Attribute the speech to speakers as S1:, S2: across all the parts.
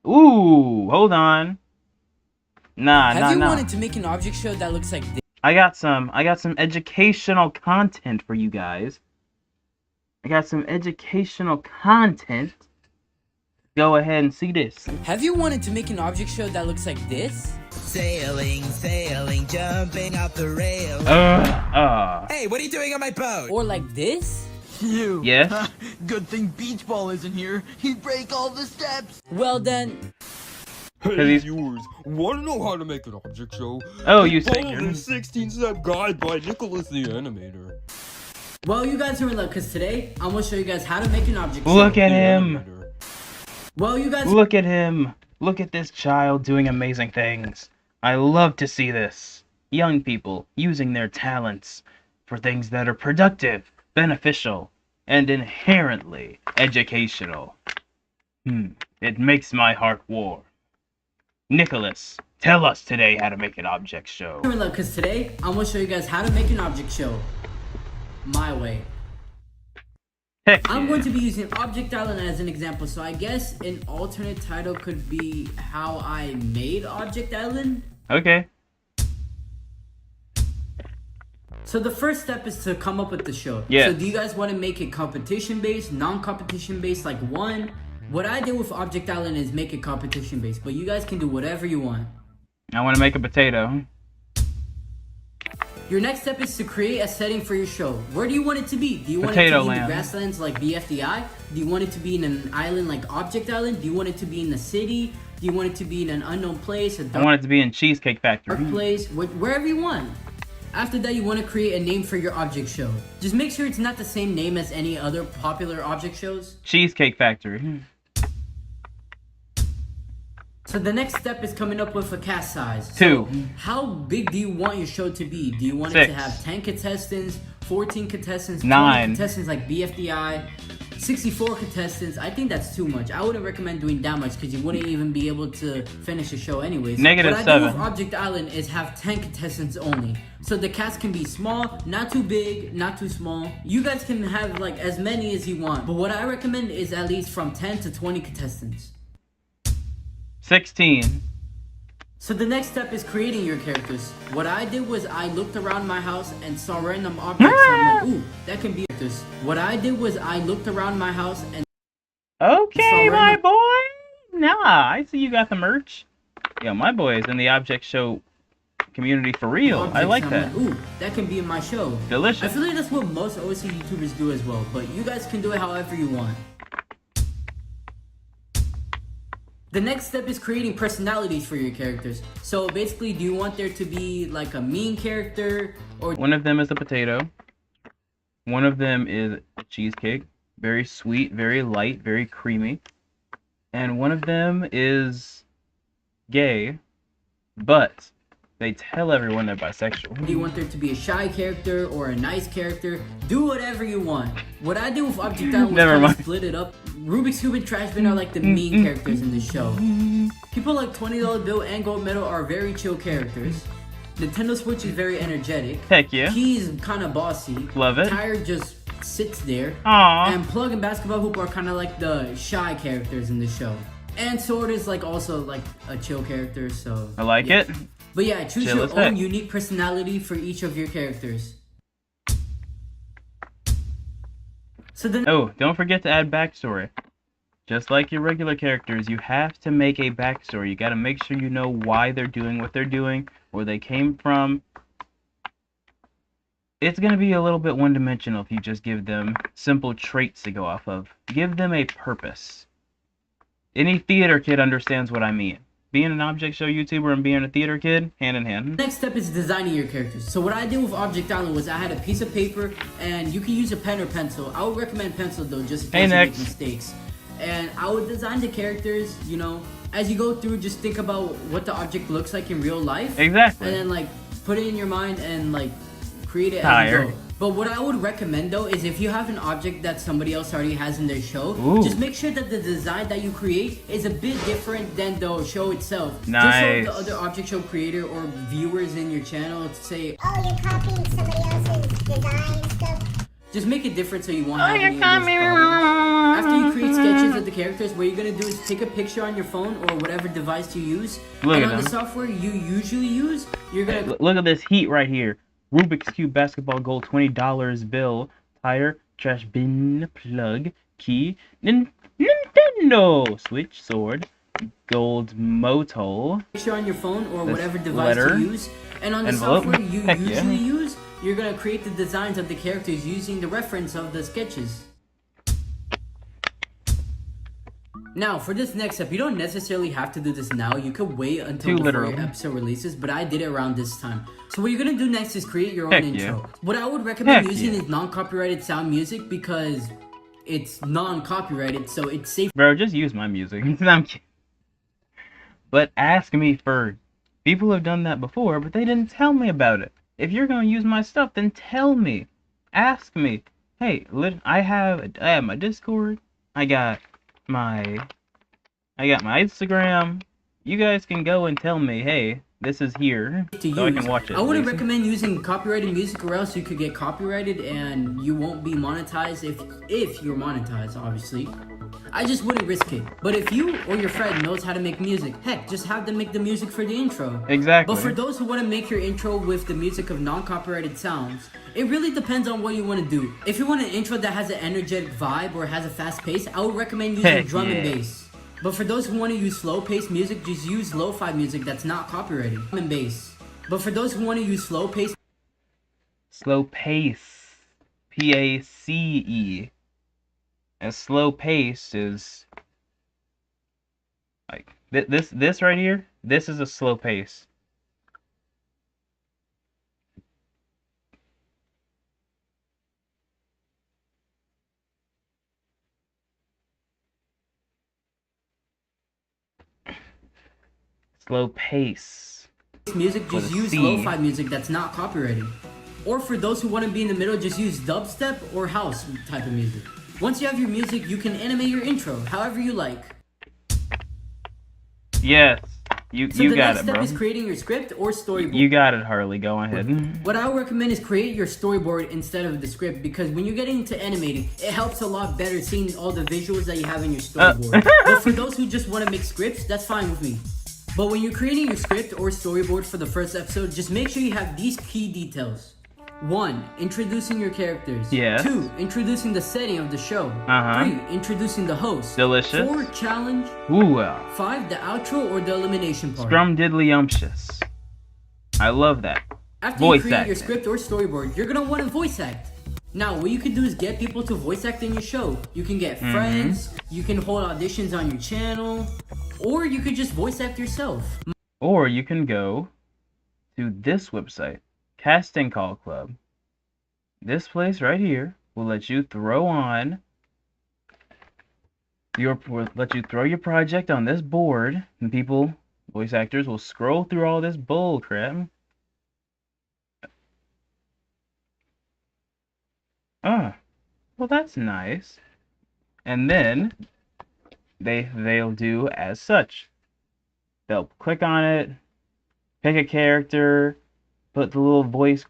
S1: Ooh, hold on.
S2: Have you wanted to make an object show that looks like this?
S1: I got some educational content for you guys. I got some educational content. Go ahead and see this.
S2: Have you wanted to make an object show that looks like this?
S3: Sailing, sailing, jumping off the rail.
S4: Hey, what are you doing on my boat?
S2: Or like this?
S4: You.
S1: Yes.
S4: Good thing Beach Ball isn't here. He'd break all the steps.
S2: Well then,
S5: Hey viewers, wanna know how to make an object show?
S1: Oh, you
S5: Follow
S1: say
S5: the 16-step guide by Nicholas the Animator.
S2: well, you guys are in luck because today I'm gonna show you guys how to make an object show.
S1: Look at him.
S2: Well, you guys.
S1: Look at him. Look at this child doing amazing things. I love to see this. Young people using their talents for things that are productive, beneficial, and inherently educational. It makes my heart warm. Nicholas, tell us today how to make an object show.
S2: You're in luck because today I'm gonna show you guys how to make an object show. My way.
S1: Heck
S2: I'm
S1: yeah.
S2: going to be using Object Island as an example, so I guess an alternate title could be how I made Object Island.
S1: Okay.
S2: So the first step is to come up with the show.
S1: Yeah.
S2: So do you guys want to make it competition based, non-competition based, like one? What I did with Object Island is make it competition based, but you guys can do whatever you want.
S1: I want to make a potato.
S2: Your next step is to create a setting for your show. Where do you want it to be? Do you want
S1: Potato
S2: it to be in
S1: land.
S2: the grasslands like BFDI? Do you want it to be in an island like Object Island? Do you want it to be in the city? Do you want it to be in an unknown place? A
S1: I
S2: dark
S1: want it to be in Cheesecake Factory.
S2: place? Wherever you want. After that, you want to create a name for your object show. Just make sure it's not the same name as any other popular object shows.
S1: Cheesecake Factory.
S2: So the next step is coming up with a cast size.
S1: 2.
S2: So how big do you want your show to be? Do you want it
S1: 6.
S2: to have 10 contestants, 14 contestants,
S1: 9.
S2: 20 contestants like BFDI, 64 contestants? I think that's too much. I wouldn't recommend doing that much because you wouldn't even be able to finish a show anyways.
S1: Negative
S2: what I do
S1: 7.
S2: with Object Island is have 10 contestants only. So the cast can be small, not too big, not too small. You guys can have like as many as you want. But what I recommend is at least from 10 to 20 contestants.
S1: 16.
S2: So the next step is creating your characters. What I did was I looked around my house and saw random objects and I'm like, ooh, that can be characters. What I did was I looked around my house and
S1: Okay,
S2: So
S1: my
S2: random.
S1: boy. Nah, I see you got the merch. Yo, my boy is in the object show community for real. I
S2: objects,
S1: like
S2: and
S1: that.
S2: I'm like, ooh, that can be in my show. I
S1: Delicious.
S2: feel like that's what most OC YouTubers do as well, but you guys can do it however you want. The next step is creating personalities for your characters. So basically, do you want there to be like a mean character or
S1: One of them is a potato. One of them is a cheesecake. Very sweet, very light, very creamy. And one of them is gay, but they tell everyone they're bisexual.
S2: do you want there to be a shy character or a nice character? Do whatever you want. What I do with Object Island was
S1: Never
S2: kind of
S1: mind.
S2: split it up. Rubik's Cube and Trash Bin are like the mean characters in the show. People like $20 Bill and Gold Medal are very chill characters. Nintendo Switch is very energetic.
S1: Heck yeah.
S2: He's kind of bossy.
S1: Love it.
S2: Tire just sits there.
S1: Aw.
S2: And Plug and Basketball Hoop are kind of like the shy characters in the show. And Sword is like also like a chill character, so
S1: I like
S2: yeah.
S1: it.
S2: But yeah, choose
S1: Chill
S2: your
S1: as
S2: own
S1: heck.
S2: unique personality for each of your characters. So then
S1: Oh, don't forget to add backstory. Just like your regular characters, you have to make a backstory. You gotta make sure you know why they're doing what they're doing, where they came from. It's gonna be a little bit one-dimensional if you just give them simple traits to go off of. Give them a purpose. Any theater kid understands what I mean. Being an object show YouTuber and being a theater kid, hand in hand.
S2: next step is designing your characters. So what I did with Object Island was I had a piece of paper and you can use a pen or pencil. I would recommend pencil though, just in
S1: Hey,
S2: case you make
S1: next.
S2: mistakes. And I would design the characters, you know, as you go through, just think about what the object looks like in real life.
S1: Exactly.
S2: And then like put it in your mind and like create it as you
S1: Tired.
S2: go. But what I would recommend though is if you have an object that somebody else already has in their show,
S1: Ooh.
S2: just make sure that the design that you create is a bit different than the show itself.
S1: Nice.
S2: Just so the other object show creator or viewers in your channel to say,
S6: Oh, you're copying somebody else's design stuff?
S2: just make it different so you won't
S1: Oh,
S2: have
S1: you're
S2: any of those
S1: coming
S2: problems. After you create sketches of the characters, what you're gonna do is take a picture on your phone or whatever device you use,
S1: Look
S2: and
S1: at
S2: on the
S1: them.
S2: software you usually use, you're gonna
S1: Look at this heat right here. Rubik's Cube basketball goal, $20 bill, tire, trash bin, plug, key, Nintendo Switch, sword, gold moto,
S2: picture on your phone or
S1: This
S2: whatever device
S1: letter,
S2: you use, and on the
S1: envelope.
S2: software you
S1: Heck yeah.
S2: usually use, you're gonna create the designs of the characters using the reference of the sketches. Now, for this next step, you don't necessarily have to do this now. You could wait until
S1: Too
S2: before
S1: literal.
S2: your episode releases, but I did it around this time. So what you're gonna do next is create your own
S1: Heck
S2: intro.
S1: yeah.
S2: What I would recommend
S1: Heck
S2: using
S1: yeah.
S2: is non-copyrighted sound music because it's non-copyrighted, so it's safe.
S1: Bro, just use my music. I'm kidding. But ask me first. People have done that before, but they didn't tell me about it. If you're gonna use my stuff, then tell me. Ask me. Hey, I have my Discord. I got my Instagram. You guys can go and tell me, hey, this is here,
S2: to
S1: so I
S2: use.
S1: can watch it.
S2: I wouldn't
S1: Lisa.
S2: recommend using copyrighted music, or else you could get copyrighted and you won't be monetized if you're monetized, obviously. I just wouldn't risk it. But if you or your friend knows how to make music, heck, just have them make the music for the intro.
S1: Exactly.
S2: But for those who want to make your intro with the music of non-copyrighted sounds, it really depends on what you want to do. If you want an intro that has an energetic vibe or has a fast pace, I would recommend using
S1: Heck
S2: drum and
S1: yeah.
S2: bass. But for those who want to use slow-paced music, just use lo-fi music that's not copyrighted. Drum and bass. But for those who want to use slow-paced,
S1: Slow pace. PACE. A slow pace is like this right here. This is a slow pace. Slow pace.
S2: music, just
S1: With a
S2: use
S1: C.
S2: lo-fi music that's not copyrighted. Or for those who want to be in the middle, just use dubstep or house type of music. Once you have your music, you can animate your intro however you like.
S1: Yes, you
S2: So
S1: you
S2: the
S1: got
S2: next
S1: it,
S2: step
S1: bro.
S2: is creating your script or storyboard.
S1: You got it, Harley. Go ahead.
S2: What I would recommend is create your storyboard instead of the script, because when you're getting into animating, it helps a lot better seeing all the visuals that you have in your storyboard. But for those who just want to make scripts, that's fine with me. But when you're creating your script or storyboard for the first episode, just make sure you have these key details. 1. Introducing your characters.
S1: Yes.
S2: 2. Introducing the setting of the show.
S1: Uh-huh.
S2: 3. Introducing the host.
S1: Delicious.
S2: 4. Challenge.
S1: Ooh,
S2: 5. The outro or the elimination part.
S1: scrum diddly umptious. I love that.
S2: After
S1: Voice
S2: you create your
S1: acting.
S2: script or storyboard, you're gonna want to voice act. Now, what you can do is get people to voice act in your show. You can get friends, you can hold auditions on your channel, or you could just voice act yourself.
S1: Or you can go to this website, Casting Call Club. This place right here will let you throw your project on this board, and people, voice actors, will scroll through all this bull crap. Ah, well that's nice. And then they'll do as such. They'll click on it, pick a character, put a little voice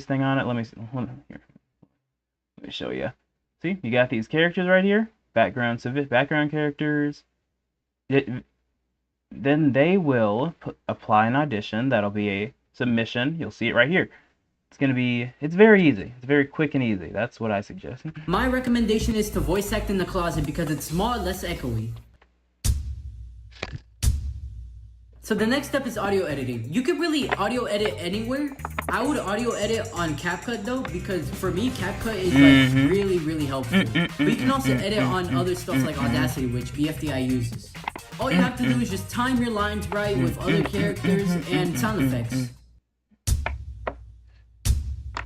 S1: thing on it. Let me show you. See, you got these characters right here, background characters. Then they will apply an audition. That'll be a submission. You'll see it right here. It's very easy. It's very quick and easy. That's what I suggest.
S2: My recommendation is to voice act in the closet because it's small, less echoey. So the next step is audio editing. You can really audio edit anywhere. I would audio edit on CapCut though, because for me CapCut is like really, really helpful. But you can also edit on other stuff like Audacity, which BFDI uses. All you have to do is just time your lines right with other characters and sound effects.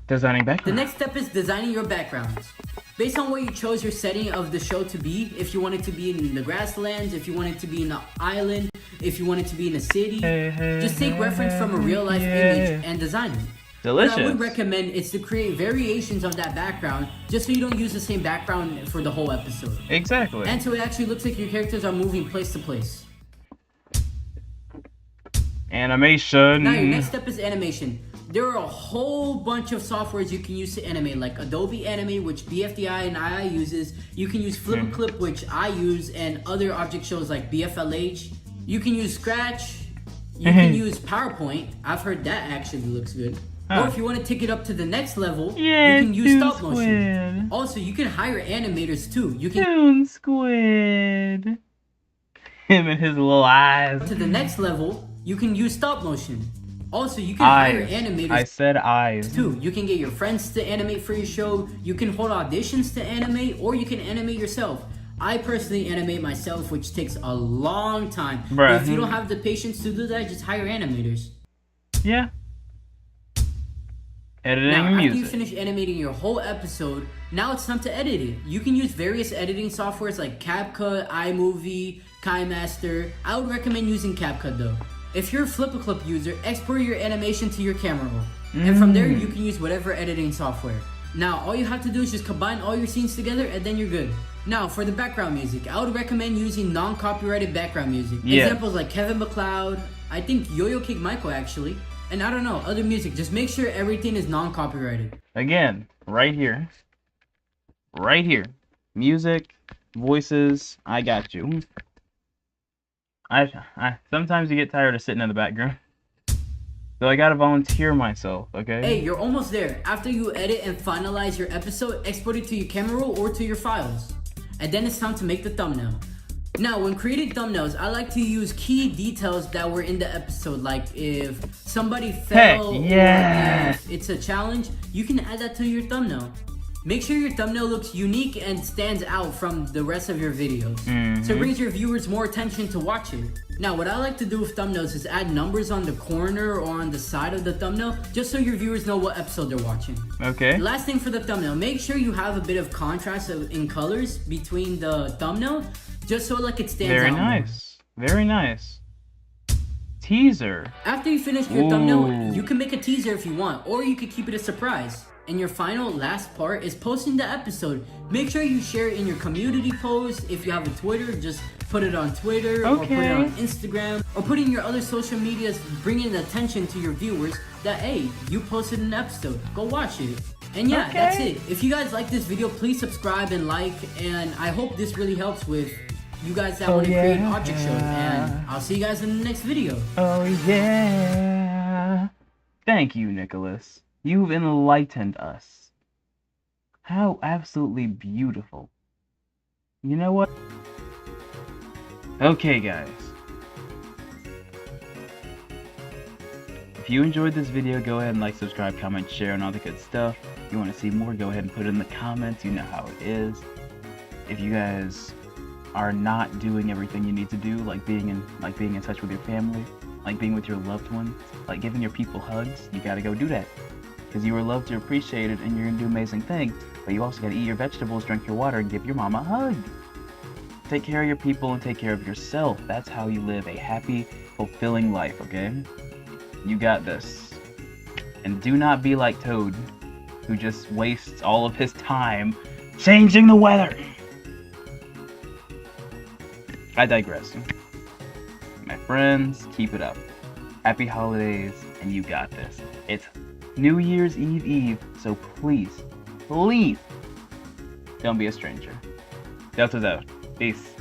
S1: Designing
S2: The
S1: background.
S2: next step is designing your backgrounds. Based on what you chose your setting of the show to be, if you want it to be in the grasslands, if you want it to be in an island, if you want it to be in a city, just take reference from a real life image and design it.
S1: Delicious.
S2: What I would recommend is to create variations of that background, just so you don't use the same background for the whole episode.
S1: Exactly.
S2: And so it actually looks like your characters are moving place to place.
S1: Animation.
S2: Now your next step is animation. There are a whole bunch of softwares you can use to animate, like Adobe Animate, which BFDI and II uses. You can use FlipaClip, which I use, and other object shows like BFLH. You can use Scratch. You can use PowerPoint. I've heard that actually looks good. Or if you want to take it up to the next level, you can use stop motion. Also, you can hire animators too. You can
S1: Toon Squid. Him and his little eyes.
S2: to the next level, you can use stop motion. Also, you can hire animators
S1: I said eyes.
S2: too. You can get your friends to animate for your show. You can hold auditions to animate, or you can animate yourself. I personally animate myself, which takes a long time.
S1: Bruh.
S2: If you don't have the patience to do that, just hire animators.
S1: Yeah. Editing
S2: Now,
S1: and
S2: after you
S1: music.
S2: finish animating your whole episode, now it's time to edit it. You can use various editing softwares like CapCut, iMovie, KineMaster. I would recommend using CapCut though. If you're a FlipaClip user, export your animation to your camera roll. And from there, you can use whatever editing software. Now, all you have to do is just combine all your scenes together and then you're good. Now, for the background music, I would recommend using non-copyrighted background music.
S1: Yeah.
S2: Examples like Kevin MacLeod, I think Yo-Yo Kick Michael actually, and I don't know, other music. Just make sure everything is non-copyrighted.
S1: Again, right here. Right here. Music, voices, I got you. I sometimes you get tired of sitting in the background. So I gotta volunteer myself, okay?
S2: Hey, you're almost there. After you edit and finalize your episode, export it to your camera roll or to your files. And then it's time to make the thumbnail. Now, when creating thumbnails, I like to use key details that were in the episode, like if somebody fell
S1: yeah.
S2: or if it's a challenge, you can add that to your thumbnail. Make sure your thumbnail looks unique and stands out from the rest of your videos. So it brings your viewers more attention to watch it. Now, what I like to do with thumbnails is add numbers on the corner or on the side of the thumbnail, just so your viewers know what episode they're watching.
S1: Okay.
S2: Last thing for the thumbnail, make sure you have a bit of contrast in colors between the thumbnail, just so like it stands
S1: Very
S2: out more.
S1: nice. Very nice. Teaser.
S2: After you finish your
S1: Ooh.
S2: thumbnail, you can make a teaser if you want, or you could keep it a surprise. And your final last part is posting the episode. Make sure you share it in your community post. If you have a Twitter, just put it on Twitter or put it on Instagram or put it in your other social medias, bringing attention to your viewers that, hey, you posted an episode. Go watch it. And yeah, that's it. If you guys like this video, please subscribe and like. And I hope this really helps with you guys that want to create object shows. And I'll see you guys in the next video.
S1: Oh yeah. Thank you, Nicholas. You've enlightened us. How absolutely beautiful. You know what? Okay, guys. If you enjoyed this video, go ahead and like, subscribe, comment, share, and all the good stuff. If you want to see more, go ahead and put it in the comments. You know how it is. If you guys are not doing everything you need to do, like being in touch with your family, like being with your loved ones, like giving your people hugs, you gotta go do that. Because you are loved, you're appreciated, and you're gonna do amazing things. But you also gotta eat your vegetables, drink your water, and give your mama a hug. Take care of your people and take care of yourself. That's how you live a happy, fulfilling life, okay? You got this. And do not be like Toad, who just wastes all of his time changing the weather. I digress. My friends, keep it up. Happy holidays, and you got this. It's New Year's Eve, so please, please, don't be a stranger. Delta's out. Peace.